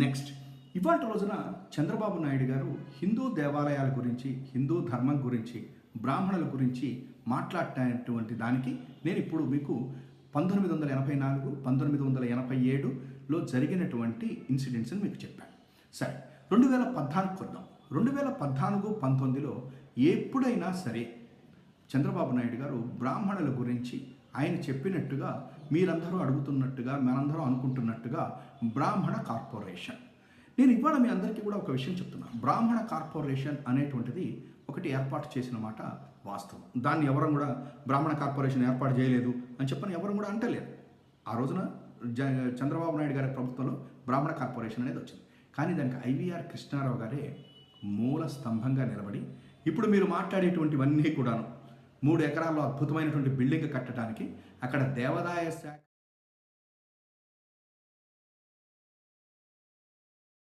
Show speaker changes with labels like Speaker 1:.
Speaker 1: Next ఇవాళ రోజున చంద్రబాబు నాయుడు గారు హిందూ దేవాలయాల గురించి, హిందూ ధర్మం గురించి, బ్రాహ్మణుల గురించి మాట్లాడేటువంటి దానికి నేను ఇప్పుడు మీకు 1984, 1987లో జరిగినటువంటి ఇన్సిడెంట్స్ని మీకు చెప్పాను. సరే, 2014 కొద్దాం. 2014, 19లో ఎప్పుడైనా సరే చంద్రబాబు నాయుడు గారు బ్రాహ్మణుల గురించి ఆయన చెప్పినట్టుగా, మీరందరూ అడుగుతున్నట్టుగా, మనందరం అనుకుంటున్నట్టుగా బ్రాహ్మణ కార్పొరేషన్, నేను ఇవాళ మీ అందరికీ కూడా ఒక విషయం చెప్తున్నాను. బ్రాహ్మణ కార్పొరేషన్ అనేటువంటిది ఒకటి ఏర్పాటు చేసిన మాట వాస్తవం. దాన్ని ఎవరు కూడా బ్రాహ్మణ కార్పొరేషన్ ఏర్పాటు చేయలేదు అని చెప్పని ఎవరు కూడా అంటలేదు. ఆ రోజున చంద్రబాబు నాయుడు గారి ప్రభుత్వంలో బ్రాహ్మణ కార్పొరేషన్ అనేది వచ్చింది. కానీ దానికి ఐవీఆర్ కృష్ణారావు గారే మూల స్తంభంగా నిలబడి, ఇప్పుడు మీరు మాట్లాడేటువంటివన్నీ కూడాను 3 ఎకరాల్లో అద్భుతమైనటువంటి బిల్డింగ్ కట్టడానికి అక్కడ దేవాదాయ శాఖ